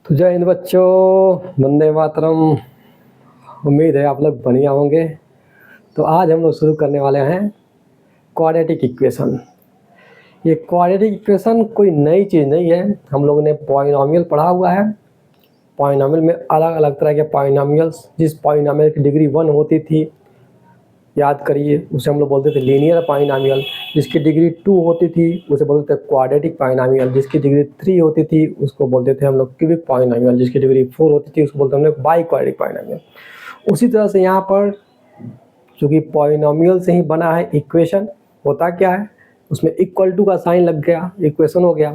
तो जय हिंद बच्चों, वंदे मातरम। उम्मीद है आप लोग बढ़िया होंगे। तो आज हम लोग शुरू करने वाले हैं क्वाड्रेटिक इक्वेशन। ये क्वाड्रेटिक इक्वेशन कोई नई चीज़ नहीं है, हम लोगों ने पॉलिनॉमियल पढ़ा हुआ है। पॉलिनॉमियल में अलग अलग तरह के पॉलिनॉमियल्स, जिस पॉलिनॉमियल की डिग्री 1 होती थी, याद करिए, उसे हम लोग बोलते थे लीनियर पॉलिनॉमियल। जिसकी डिग्री 2 होती थी उसे बोलते थे क्वाड्रेटिक पॉलिनॉमियल। जिसकी डिग्री 3 होती थी उसको बोलते थे हम लोग क्यूबिक पॉलिनॉमियल। जिसकी डिग्री 4 होती थी उसको बोलते थे हम लोग बाई क्वाड्रेटिक पॉलिनॉमियल। उसी तरह से यहाँ पर चूँकि पॉलिनॉमियल से ही बना है इक्वेशन, होता क्या है उसमें इक्वल टू का साइन लग गया, इक्वेशन हो गया।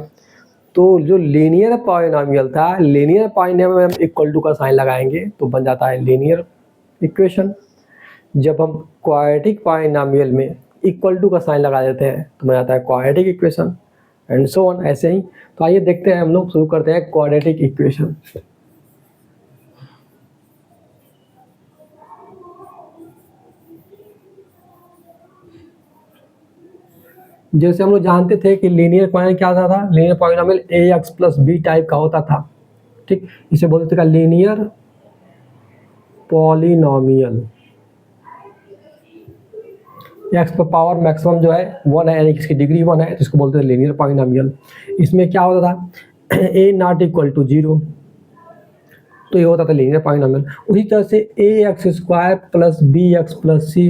तो जो लीनियर पॉलिनॉमियल था, लीनियर पॉलिनॉमियल में हम इक्वल टू का साइन लगाएंगे तो बन जाता है लीनियर इक्वेशन। जब हम क्वाड्रेटिक पॉलिनॉमियल में इक्वल टू का साइन लगा देते हैं तो बन जाता है quadratic equation, and so on, ऐसे ही। तो आइए देखते हैं, हम लोग शुरू करते हैं क्वाड्रेटिक इक्वेशन। जैसे हम लोग जानते थे कि लीनियर पॉलिनॉमियल क्या होता था, linear polynomial ax plus b type का होता था, ठीक। इसे बोलते थे लीनियर पॉलिनॉमियल। एक्स पर पावर मैक्सिमम जो है 1 है, यानी कि इसकी डिग्री 1 है, तो इसको बोलते हैं लीनियर पॉलिनॉमियल। इसमें क्या होता था a नॉट इक्वल टू 0, तो ये होता था लीनियर पॉलिनॉमियल। उसी तरह से ax square plus bx plus c,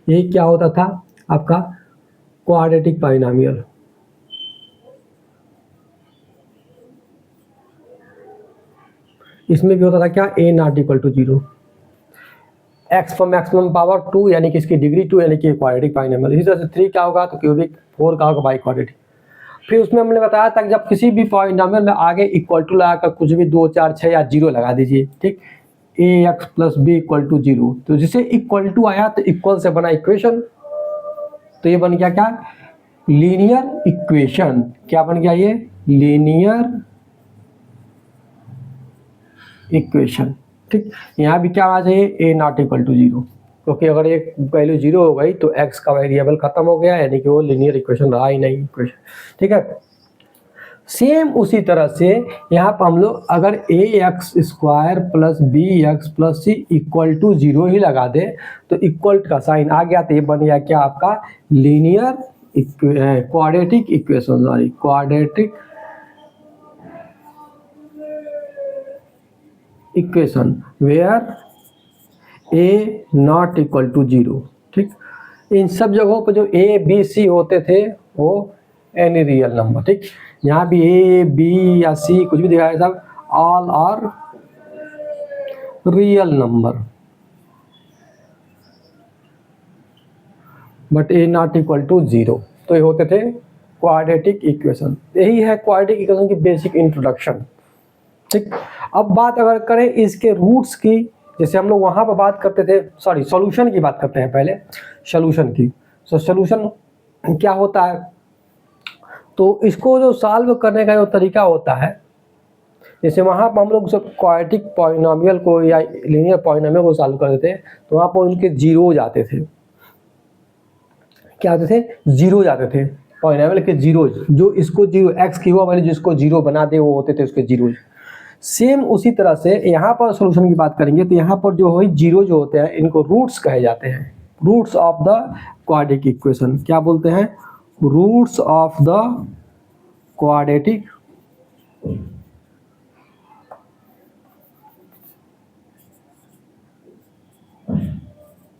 ये क्या होता था आपका क्वाड्रेटिक पॉलिनॉमियल। इसमें भी होता था क्या, a not equal to 0। X पर मैक्सिमम पावर 2, यानी कि इसकी डिग्री 2, यानी कि क्वाड्रेटिक पॉलिनॉमियल। इसी तरह से 3 क्या होगा तो क्यूबिक, 4 का होगा बाई क्वाड्रेटिक। फिर उसमें हमने बताया था कि जब किसी भी पॉलिनॉमियल में आगे इक्वल टू लगाकर कुछ भी 2, 4, 6 या 0 लगा दीजिए, ठीक। ax plus b equal to 0, तो जिसे इक्वल टू आया तो इक्वल से बना इक्वेशन, तो ये बन गया क्या, लीनियर इक्वेशन। क्या बन गया ये, लीनियर इक्वेशन, ठीक। यहाँ भी क्या आना चाहिए, a नॉट इक्वल टू 0, क्योंकि अगर एक वैल्यू 0 हो गई तो x का वेरिएबल खत्म हो गया, यानी कि वो लीनियर इक्वेशन रहा ही नहीं इक्वेशन, ठीक है। सेम उसी तरह से यहाँ पर हम लोग अगर ax square plus bx plus c equal to 0 ही लगा दे तो इक्वल का साइन आ गया, तो ये बन गया क्या आपका linear quadratic equation, sorry quadratic equation where a not equal to 0, ठीक। इन सब जगहों पर जो a b c होते थे वो एनी रियल नंबर, ठीक। यहाँ भी a b या c कुछ भी दिखाया, सब all are real number, but a not equal to 0, तो ये होते थे क्वाड्रेटिक इक्वेशन। यही है क्वाड्रेटिक इक्वेशन की बेसिक इंट्रोडक्शन, ठीक। अब बात अगर करें इसके रूट्स की, जैसे हम लोग वहाँ पर बात करते थे, सॉरी सॉल्यूशन की बात करते हैं पहले, सॉल्यूशन की। तो सॉल्यूशन क्या होता है, तो इसको जो सॉल्व करने का जो तरीका होता है, जैसे वहाँ पर हम लोग सब क्वाड्रेटिक पॉलिनॉमियल को या लीनियर पॉलिनॉमियल को सॉल्व करते थे तो वहाँ पर उनके जीरोज आते थे। क्या आते थे, जीरोज आते थे, पॉलिनॉमियल के जीरोज, जो इसको जीरो, एक्स की वो वैल्यू जिसको जीरो बना दे वो होते थे उसके जीरोज। सेम उसी तरह से यहाँ पर सॉल्यूशन की बात करेंगे तो यहाँ पर जो है जीरो जो होते हैं इनको रूट्स कहे जाते हैं, roots of the quadratic equation. क्या बोलते हैं, roots of the quadratic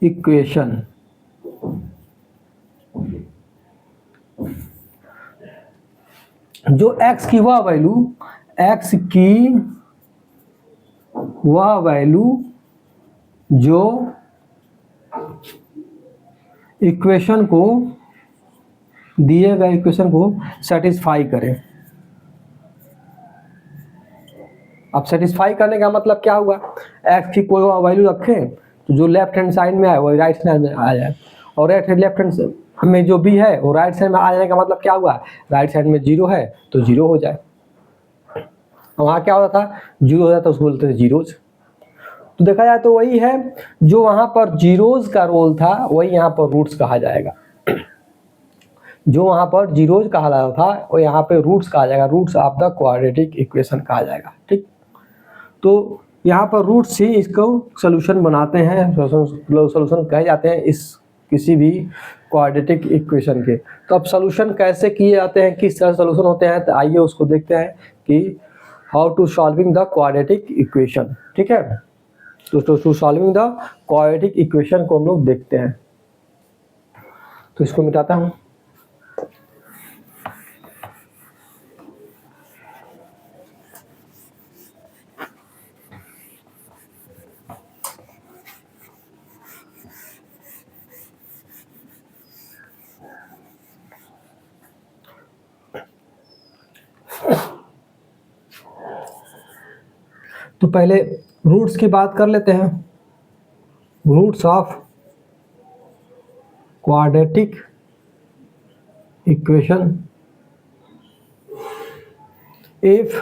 equation. जो x की वह वैल्यू, x की वह वैल्यू जो इक्वेशन को, दिए गए इक्वेशन को सेटिस्फाई करे। अब सेटिस्फाई करने का मतलब क्या हुआ, x की कोई वैल्यू रखें तो जो लेफ्ट हैंड साइड में है वही राइट साइड में आ जाए, और लेफ्ट हैंड में जो भी है वो राइट साइड में आ जाने का मतलब क्या हुआ, राइट साइड में 0 है तो 0 हो जाए। वहाँ क्या होता था, 0 हो जाता, उसको बोलते थे जीरोज। तो देखा जाए तो वही है, जो वहाँ पर जीरोज का रोल था वही यहाँ पर रूट्स कहा जाएगा। जो वहाँ पर जीरोज कहा जाता था वो यहाँ पे रूट्स कहा जाएगा, roots of the quadratic equation कहा जाएगा, ठीक। तो यहाँ पर रूट्स ही इसको सोल्यूशन बनाते हैं, सोल्यूशन कहे जाते हैं इस किसी भी क्वाड्रेटिक इक्वेशन के। तो अब सोल्यूशन कैसे किए जाते हैं, किस तरह सोल्यूशन होते हैं, तो आइए उसको देखते हैं कि how to solving the quadratic equation. ठीक है, तो to solving the quadratic equation को हम लोग देखते हैं। तो इसको मिटाता हूँ। तो पहले रूट्स की बात कर लेते हैं। Roots of quadratic equation, if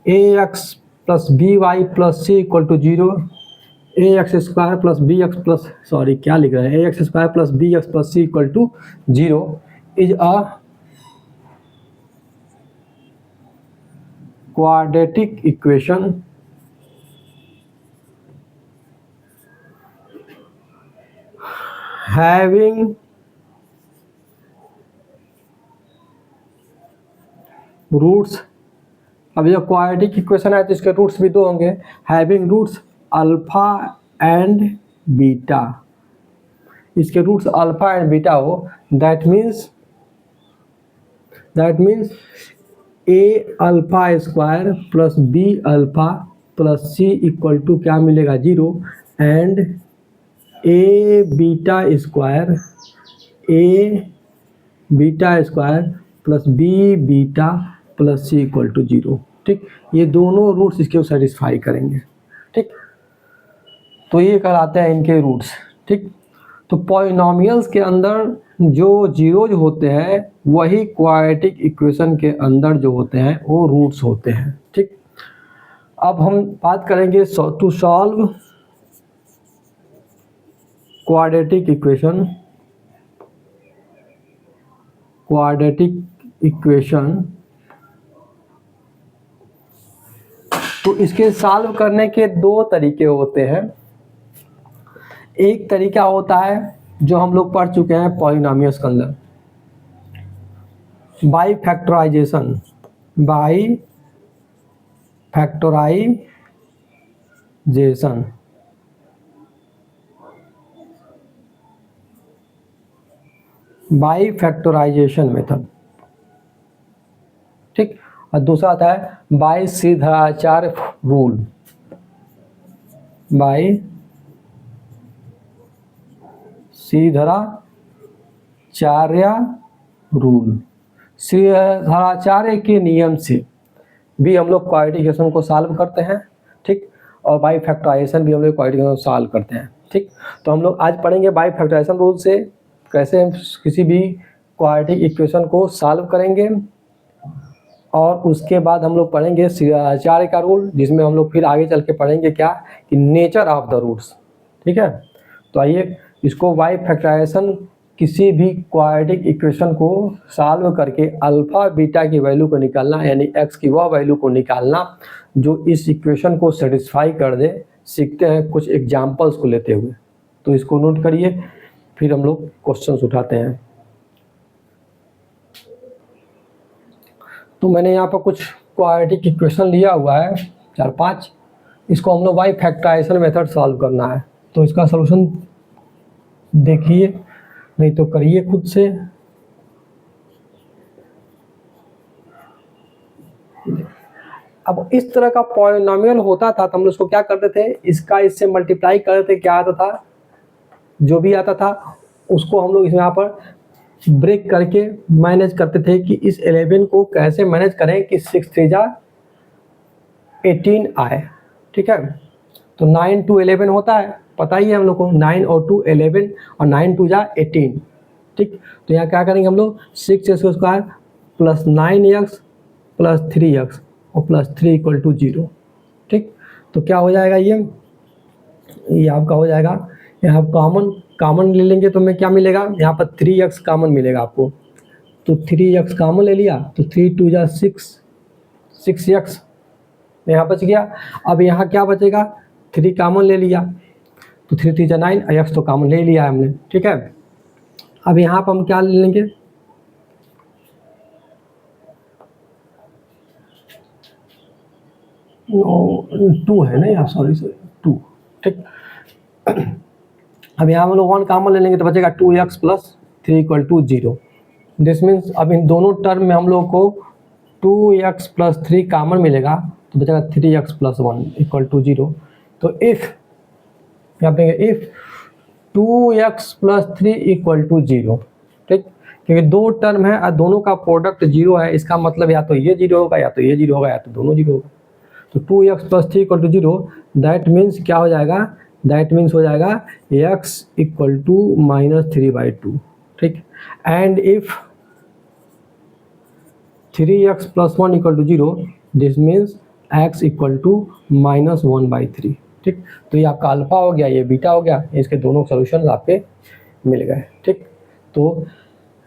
ax plus by plus c equal to 0, ax square plus bx plus क्या लिख रहे हैं, ax square plus bx plus c equal to 0 is a quadratic equation having roots. अब ये quadratic equation है तो इसके roots भी दो होंगे, having roots alpha and beta. इसके रूट्स अल्फा एंड बीटा हो, that means a alpha square plus b alpha plus c equal to क्या मिलेगा 0, and a beta square plus b beta plus c equal to 0। ठीक, ये दोनों roots इसके satisfy करेंगे। ठीक, तो ये कहलाते हैं इनके रूट्स। ठीक, तो पॉलिनोमियल्स के अंदर जो जीरोज होते हैं वही क्वाड्रेटिक इक्वेशन के अंदर जो होते हैं वो रूट्स होते हैं। ठीक, अब हम बात करेंगे टू सॉल्व क्वाड्रेटिक इक्वेशन। तो इसके सॉल्व करने के दो तरीके होते हैं। एक तरीका होता है जो हम लोग पढ़ चुके हैं पॉलिनोमियल्स के अंदर, by factorization. By factorization method. ठीक, और दूसरा आता है by Shridharacharya rule. By Shridharacharya rule, Shridharacharya के नियम से भी हम लोग क्वाड्रेटिक इक्वेशन को सॉल्व करते हैं। ठीक, और बाई फैक्टराइजेशन भी हम लोग क्वाड्रेटिक इक्वेशन सॉल्व करते हैं। ठीक, तो हम लोग आज पढ़ेंगे बाई फैक्टराइजेशन रूल से कैसे हम किसी भी क्वाड्रेटिक इक्वेशन को सॉल्व करेंगे, और उसके बाद हम लोग पढ़ेंगे श्रीधराचार्य का रूल, जिसमें हम लोग फिर आगे चल के पढ़ेंगे क्या कि नेचर ऑफ द रूट्स। ठीक है, तो आइए इसको बाई फैक्टराइजेशन किसी भी क्वाड्रेटिक इक्वेशन को सॉल्व करके अल्फा बीटा की वैल्यू को निकालना, यानी x की वह वैल्यू को निकालना जो इस इक्वेशन को सेटिस्फाई कर दे, सीखते हैं कुछ एग्जांपल्स को लेते हुए। तो इसको नोट करिए, फिर हम लोग क्वेश्चंस उठाते हैं। तो मैंने यहाँ पर कुछ क्वाड्रेटिक इक्वेशन लिया हुआ है 4-5, इसको हम लोग बाई फैक्टराइजेशन मेथड सॉल्व करना है। तो इसका सलूशन देखिए, नहीं तो करिए खुद से। अब इस तरह का पॉलिनोमियल होता था तो हम लोग उसको क्या करते थे, इसका इससे मल्टीप्लाई करते थे, क्या आता था, जो भी आता था उसको हम लोग यहाँ पर ब्रेक करके मैनेज करते थे कि इस 11 को कैसे मैनेज करें कि 6 3 जा 18 आए। ठीक है, तो 9 2 11 होता है, पता ही है हम लोग को, 9 और 2 11 और 9 2 जा 18। ठीक, तो यहाँ क्या करेंगे हम लोग 6x square plus 9x plus 3x और प्लस 3 इक्वल टू 0। ठीक, तो क्या हो जाएगा, ये आपका हो जाएगा, यहाँ कॉमन ले लेंगे तो हमें क्या मिलेगा, यहाँ पर 3x कॉमन मिलेगा आपको। तो 3x कॉमन ले लिया तो 3 2 जा 6 6x तो यहाँ बच गया। अब यहाँ क्या बचेगा, 3 कॉमन ले लिया तो 3 3 9, x तो कॉमन ले लिया हमने, ठीक है। अब यहाँ पर हम क्या ले लेंगे, टू है ना यार, सॉरी 2, ठीक। अब यहाँ हम लोग 1 कॉमन ले लेंगे तो बचेगा 2x plus 3 equal to 0। This means अब इन दोनों टर्म में हम लोग को 2x प्लस 3 कॉमन मिलेगा तो बचेगा 3x प्लस 1 इक्वल टू 0। तो इफ़ क्या देंगे, if 2x plus 3 equal to 0, ठीक, क्योंकि दो टर्म है और दोनों का प्रोडक्ट 0 है, इसका मतलब या तो ये 0 होगा या तो ये 0 होगा या तो दोनों 0 होगा। तो 2x plus 3 equal to 0, that means क्या हो जाएगा, दैट मीन्स हो जाएगा x इक्वल टू -3/2, ठीक। And if 3x plus 1 equal to 0, this means x equal to -1/3, ठीक। तो ये आपका अल्फा हो गया, ये बीटा हो गया, इसके दोनों सोल्यूशन आपके मिल गए, ठीक। तो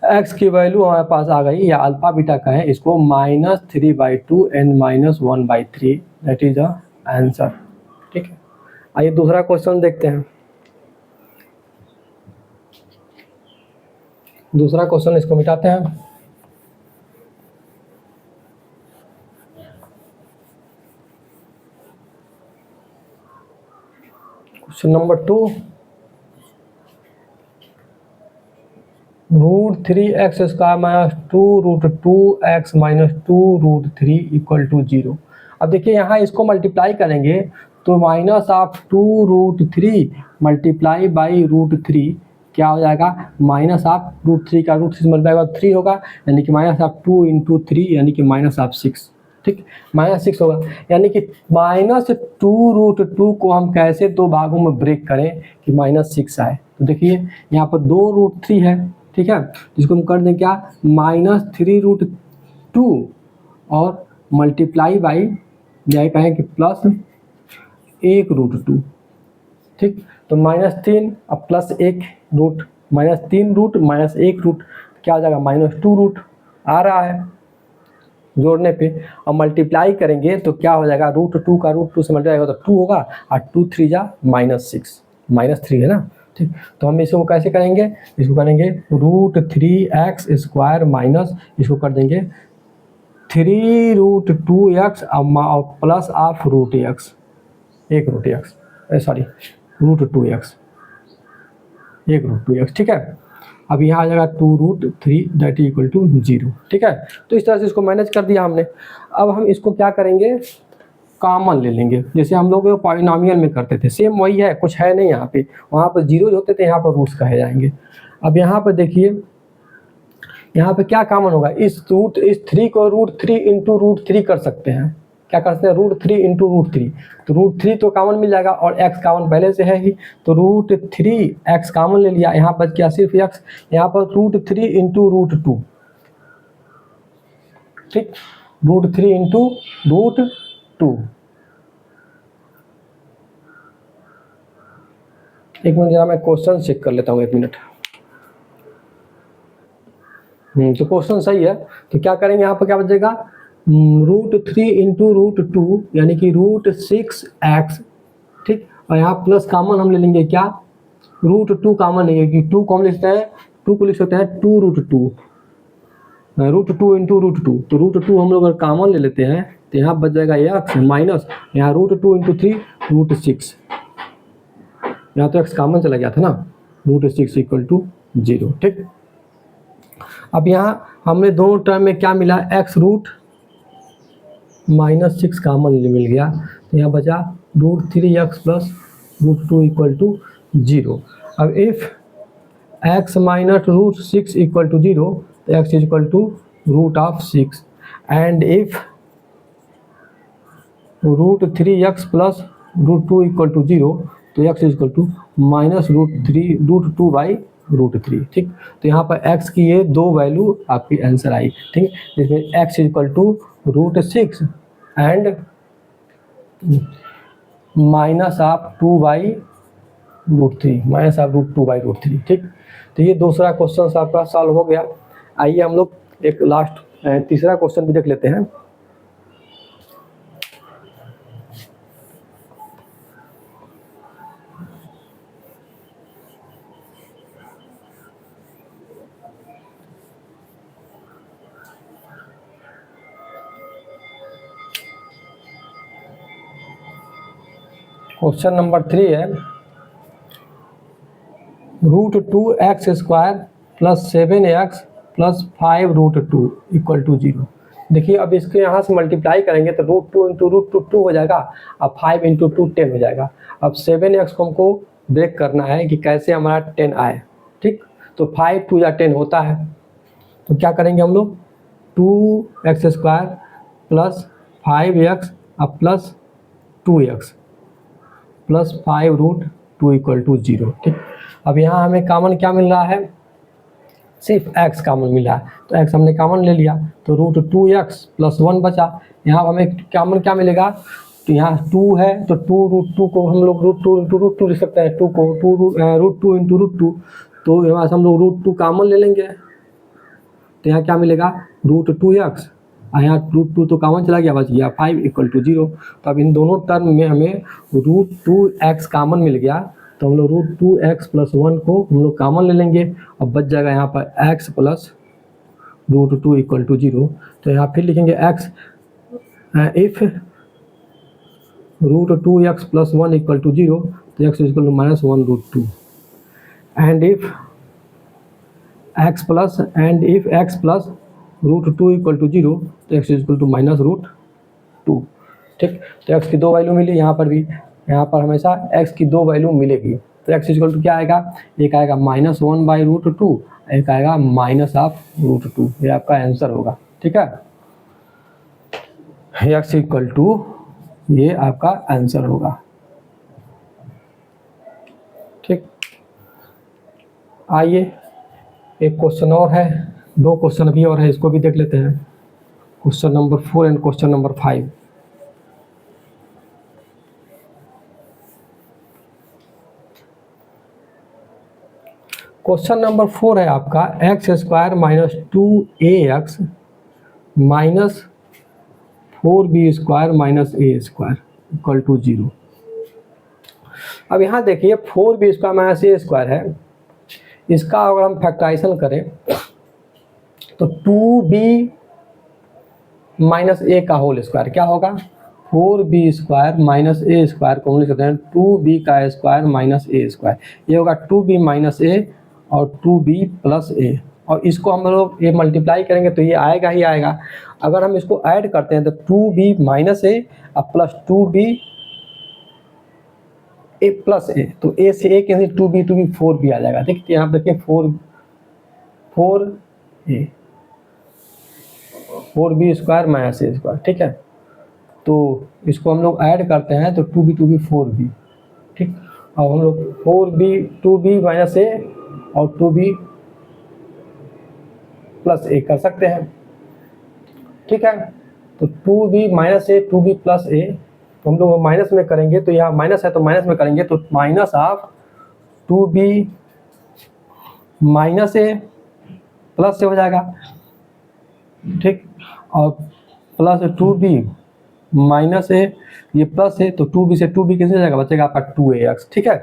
x की वैल्यू हमारे पास आ गई, या अल्फा बीटा का है, इसको -3/2 and -1/3, that is the answer, ठीक है। आइए दूसरा क्वेश्चन देखते हैं। दूसरा क्वेश्चन इसको मिटाते हैं। Question number 2, √3x² minus 2√2x minus 2√3 equal to 0। अब देखिए यहाँ इसको मल्टीप्लाई करेंगे तो माइनस ऑफ 2√3 मल्टीप्लाई बाई √3 क्या हो जाएगा, माइनस ऑफ √3 का √3 मल्टीप्लाई 3 होगा, यानी कि माइनस ऑफ 2 इंटू 3 यानी कि माइनस ऑफ 6, ठीक, -6 होगा। यानी कि -2√2 को हम कैसे दो भागों में ब्रेक करें कि -6 आए। तो देखिए यहाँ पर 2√3 है, ठीक है, जिसको हम कर दें क्या, -3√2 और मल्टीप्लाई बाई या कहें कि प्लस 1√2, ठीक। तो -3 अब plus 1 root, -3 root minus 1 root क्या हो जाएगा, -2 रूट आ रहा है जोड़ने पे, और मल्टीप्लाई करेंगे तो क्या हो जाएगा, √2 का √2 से मल्टीप्लाई होगा तो 2 होगा, और 2 3 जा -6, -3 है ना, ठीक। तो हम इसको कैसे करेंगे, इसको करेंगे √3x² माइनस इसको कर देंगे 3√2x plus of √x, 1√x, sorry √2x, 1√2x, ठीक है। अब यहाँ आ जाएगा 2√3 दैट इक्वल टू 0, ठीक है। तो इस तरह से इसको मैनेज कर दिया हमने। अब हम इसको क्या करेंगे, कॉमन ले लेंगे, जैसे हम लोग पॉलिनोमियल में करते थे, सेम वही है, कुछ है नहीं यहाँ पे, वहाँ पर जीरोज होते थे, यहाँ पर रूट्स कहे जाएंगे। अब यहाँ पर देखिए, यहाँ पे क्या कॉमन होगा, इस 3 को √3 इंटू √3 कर सकते हैं, क्या कर सकते हैं, √3 इंटू √3, तो √3 तो कॉमन मिल जाएगा और x कॉमन पहले से है ही, तो √3x कॉमन ले लिया, यहाँ बच गया सिर्फ x, यहाँ पर √3 इंटू √2, ठीक, √3 इंटू √2। एक मिनट जरा मैं क्वेश्चन चेक कर लेता हूँ, 1 मिनट। तो क्वेश्चन सही है, तो क्या करेंगे, यहाँ पर क्या बचेगा, √3 इंटू √2 यानी कि √6x, ठीक, और यहाँ प्लस कॉमन हम ले लेंगे क्या, √2 कॉमन लेंगे कि 2 कॉमन लिखते हैं, 2 को लिख सकते हैं 2√2, √2 इंटू √2, तो √2 हम लोग अगर कॉमन ले लेते हैं तो यहाँ बच जाएगा x माइनस यहाँ √2 इंटू 3 √6, यहाँ तो x कॉमन चला गया था ना, √6 इक्वल टू 0, ठीक। अब यहाँ हमने दोनों टर्म में क्या मिला, x रूट -6 कॉमन मिल गया, तो यहाँ बचा √3x प्लस √2 इक्वल टू 0। अब if x minus √6 equal to 0 तो x is equal to √6, and if √3x plus √2 equal to 0 तो x इज इक्वल टू -√2/√3, ठीक। तो यहाँ पर x की ये दो वैल्यू आपकी आंसर आई, ठीक, जिसमें x is equal to √6 and minus of 2/√3, minus of √2/√3, ठीक। तो ये दूसरा क्वेश्चन आपका सॉल्व हो गया। आइए हम लोग एक लास्ट तीसरा क्वेश्चन भी देख लेते हैं। क्वेश्चन नंबर 3 है √2x² plus 7x plus 5√2 equal to 0। देखिए अब इसके यहाँ से मल्टीप्लाई करेंगे तो √2 इंटू √2 हो जाएगा, अब 5 इंटू 2 10 हो जाएगा। अब 7x को हमको ब्रेक करना है कि कैसे हमारा 10 आए, ठीक। तो 5 2 या 10 होता है, तो क्या करेंगे हम लोग 2x² प्लस 5x अब plus 2x plus 5√2 equal to 0, ठीक। अब यहाँ हमें कॉमन क्या मिल रहा है, सिर्फ x कॉमन मिला है, तो x हमने कॉमन ले लिया तो √2x प्लस 1 बचा। यहाँ हमें कॉमन क्या मिलेगा, तो यहाँ 2 है तो 2√2 को हम लोग √2 इंटू √2 लिख सकते हैं, 2 को √2 इंटू √2, तो यहाँ से हम लोग √2 कॉमन ले लेंगे तो यहाँ क्या मिलेगा √2x, और यहाँ √2 तो कॉमन चला गया, बच गया 5 इक्वल टू 0। तो अब इन दोनों टर्म में हमें √2x कॉमन मिल गया, तो हम लोग √2x प्लस 1 को हम लोग कॉमन ले लेंगे, अब बच जाएगा यहाँ पर x प्लस √2 इक्वल टू 0। तो यहाँ फिर लिखेंगे x if √2x plus 1 equal to 0, तो x equal to -1√2 and if x plus √2 equal to 0, तो x इक्वल टू -√2, ठीक। तो x की 2 वैल्यू मिली, यहाँ पर भी, यहाँ पर हमेशा x की 2 वैल्यू मिलेगी, तो x इक्वल टू क्या आएगा, एक आएगा -1/√2, एक आएगा -√2, ये आपका आंसर होगा, ठीक है। x इक्वल टू ये आपका आंसर होगा, ठीक। आइए एक क्वेश्चन और है, 2 क्वेश्चन अभी और है, इसको भी देख लेते हैं। Question number 4 and question number 5। Question number 4 है आपका x² minus 2ax minus 4b² minus a² equal to 0। अब यहाँ देखिए 4b² माइनस a² है, इसका अगर हम फैक्टराइजेशन करें तो 2b माइनस a का होल स्क्वायर क्या होगा, 4b² माइनस a² को हम लिख सकते हैं 2b का स्क्वायर माइनस a², ये होगा 2b माइनस a और 2b प्लस a, और इसको हम लोग ये मल्टीप्लाई करेंगे तो ये आएगा ही आएगा। अगर हम इसको ऐड करते हैं तो 2b माइनस a और plus 2b a plus a, तो a से a कैंसिल 2b 4b आ जाएगा, ठीक। यहाँ पे देखिए 4b² माइनस a², ठीक है। तो इसको हम लोग ऐड करते हैं तो 2b 4b, ठीक। अब हम लोग 2b माइनस a और 2b प्लस a कर सकते हैं, ठीक है। तो 2b minus a 2b plus a, तो हम लोग माइनस में करेंगे तो यहाँ माइनस है तो माइनस में करेंगे तो minus of 2b minus a plus से हो जाएगा, ठीक। और प्लस 2b माइनस a, ये प्लस है तो 2b से 2b कैसे जाएगा, बचेगा आपका 2ax, ठीक है।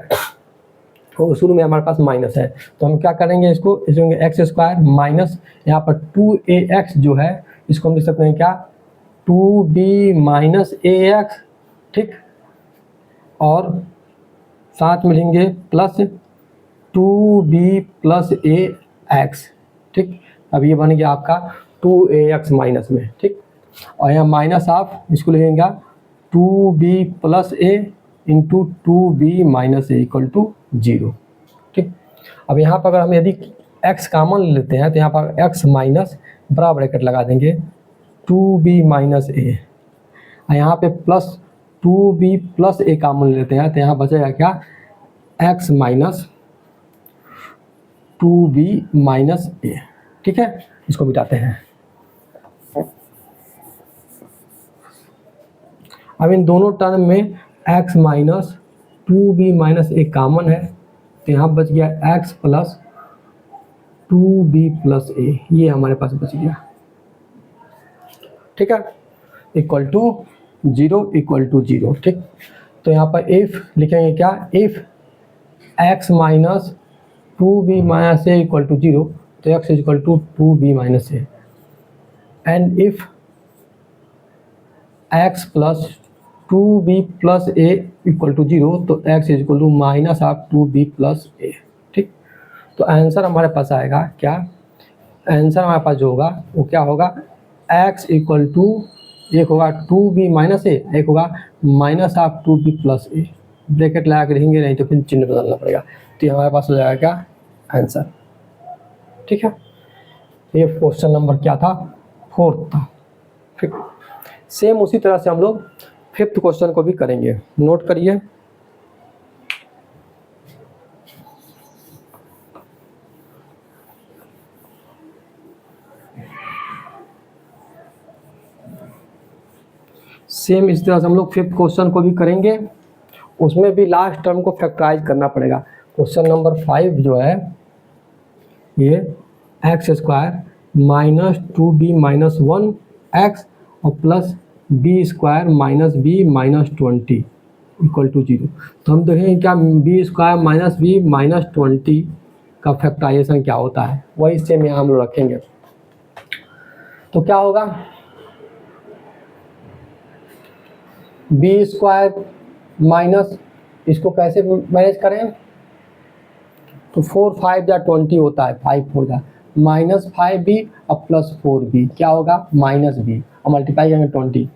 तो शुरू में हमारे पास माइनस है तो हम क्या करेंगे, इसको x² माइनस यहाँ पर 2ax जो है इसको हम लिख सकते हैं क्या 2b माइनस ax, ठीक। और साथ में लिखेंगे प्लस 2b प्लस ax, ठीक। अब ये बन गया आपका 2ax माइनस में, ठीक। और यहाँ माइनस ऑफ इसको लिखेंगे 2b plus a into 2b minus a equal to 0, ठीक। अब यहाँ पर अगर हम यदि x कॉमन लेते हैं तो यहाँ पर x माइनस बड़ा ब्रैकेट लगा देंगे 2b माइनस a, और यहाँ पे plus 2b plus a common लेते हैं तो यहाँ बचेगा क्या x minus 2b minus a, ठीक है। इसको मिटाते हैं। अब इन दोनों टर्म में x minus 2b minus a common है तो यहाँ बच गया x plus 2b plus a, ये हमारे पास बच गया, ठीक है। इक्वल टू 0 इक्वल टू 0, ठीक। तो यहाँ पर इफ लिखेंगे क्या, if x minus 2b minus a equal to 0, तो x equal to 2b minus a, and if x plus 2b plus a equal to 0, तो x is equal to minus of 2b plus a. ठीक, तो answer हमारे पास आएगा क्या, answer हमारे पास जो होगा वो क्या होगा, x इक्वल टू, एक होगा 2b माइनस ए, एक होगा minus of 2b plus A. Bracket लगा के रहेंगे, नहीं तो फिर चिन्ह बदलना पड़ेगा। तो ये हमारे पास हो जाएगा क्या, आंसर। ठीक है, ये क्वेश्चन नंबर क्या था, 4 था। ठीक, सेम उसी तरह से हम लोग 5th क्वेश्चन को भी करेंगे, नोट करिए। सेम इस तरह से हम लोग 5th क्वेश्चन को भी करेंगे, उसमें भी लास्ट टर्म को फैक्टराइज करना पड़ेगा। क्वेश्चन नंबर 5 जो है ये x square minus 2b minus 1x और plus b square minus b minus 20 equal to 0। तो हम देखेंगे क्या b square minus b minus 20 का फैक्टराइजेशन क्या होता है, वही सेम यहाँ हम लोग रखेंगे। तो क्या होगा, बी स्क्वायर माइनस, इसको कैसे मैनेज करें, तो 4 5 या 20 होता है, 5 4 जा माइनस 5b और प्लस 4b, क्या होगा माइनस b, और मल्टीप्लाई करेंगे 20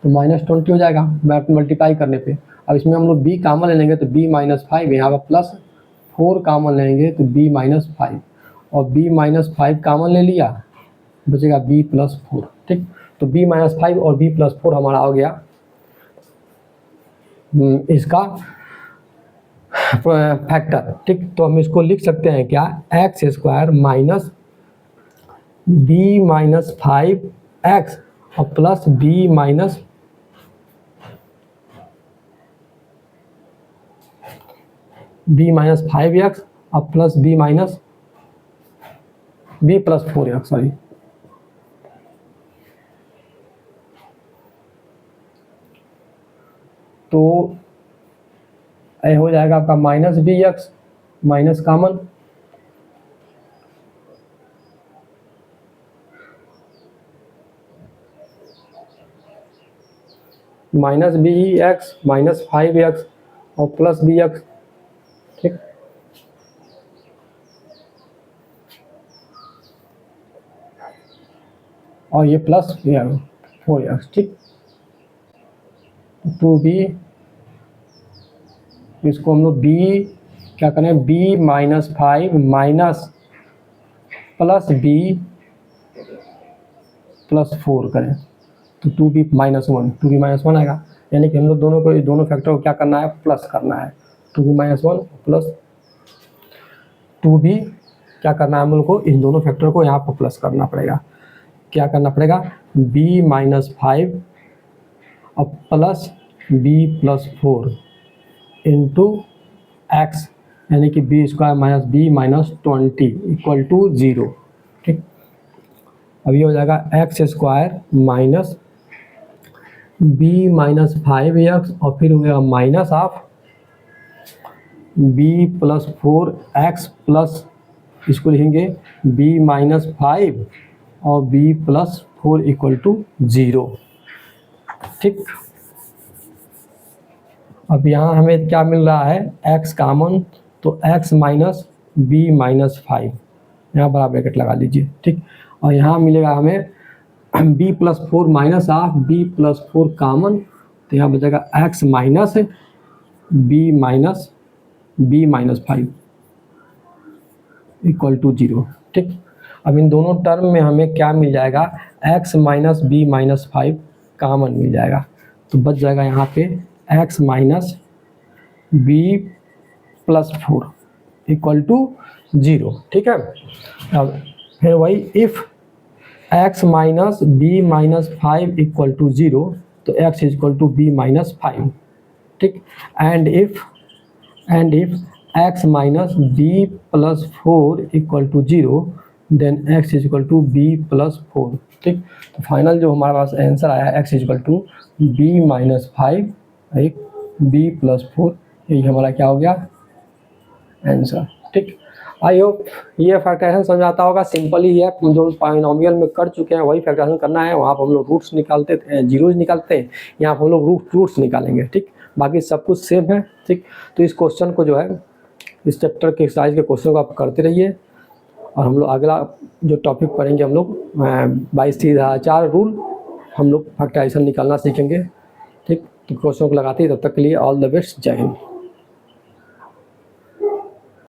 तो माइनस 20 हो जाएगा मल्टीप्लाई करने पे। अब इसमें हम लोग b कॉमन ले लेंगे तो b माइनस 5, यहाँ पर प्लस 4 कॉमन लेंगे तो b माइनस 5, और b माइनस 5 कॉमन ले लिया, बचेगा b प्लस 4। ठीक, तो b माइनस 5 और b प्लस 4 हमारा हो गया इसका फैक्टर। ठीक, तो हम इसको लिख सकते हैं क्या, x square minus b minus 5x और plus b minus b minus 5x और plus b minus b plus 4x, sorry. तो ये हो जाएगा आपका minus b x minus common, minus b x minus 5x और प्लस बी एक्स। ठीक, और ये प्लस 4x। ठीक, 2b, इसको हम लोग b क्या करें, b minus 5 minus plus b plus 4 करें तो 2b माइनस 1, 2b माइनस 1 आएगा। यानी कि हम लोग दोनों को, दोनों फैक्टर को क्या करना है, प्लस करना है। 2b माइनस 1 प्लस 2b क्या करना है हम लोग को, इन दोनों फैक्टर को यहाँ पर प्लस करना पड़ेगा। क्या करना पड़ेगा, b माइनस 5 और plus b plus 4 into x, यानी कि b square minus b minus 20 equal to 0। ठीक, अब ये हो जाएगा x square minus b minus 5x और फिर हो गया minus of b plus 4x plus, इसको लिखेंगे बी माइनस 5 और बी प्लस 4 इक्वल टू 0। ठीक, अब यहाँ हमें क्या मिल रहा है, x कॉमन, तो x माइनस बी माइनस 5, यहाँ बराबर ब्रैकेट लगा लीजिए। ठीक, और यहाँ मिलेगा हमें b plus 4 minus of b plus 4 common, तो यहाँ बचेगा x minus b minus 5 equal to 0। ठीक, अब इन दोनों टर्म में हमें क्या मिल जाएगा, x minus b minus 5 common मिल जाएगा, तो बच जाएगा यहाँ पे x minus b plus 4 equal to 0। ठीक है, अब फिर वही if x minus b minus 5 equal to 0, तो x equal to b minus 5। ठीक, and if x minus b plus 4 equal to 0, then x equal to b plus 4। ठीक, तो final जो हमारे पास आंसर आया है x equal to b minus 5 एक b plus 4, यही हमारा क्या हो गया आंसर। ठीक, आई होप ये फैक्टराइजेशन समझ आता होगा। सिंपल ही है, जो पॉलिनोमियल में कर चुके हैं वही फैक्टराइजेशन करना है। वहाँ पर हम लोग रूट्स निकालते जीरोज निकालते हैं, यहाँ पर हम लोग रूट्स निकालेंगे। ठीक, बाकी सब कुछ सेम है। ठीक, तो इस क्वेश्चन को जो है, इस चैप्टर के एक्सरसाइज के क्वेश्चन को आप करते रहिए। और हम लोग अगला जो टॉपिक पढ़ेंगे हम लोग 22 रूल, हम लोग फैक्टराइजेशन निकालना सीखेंगे। ठीक, तो क्वेश्चन को लगाते ही, तब तक के लिए ऑल द बेस्ट, जय हिंद।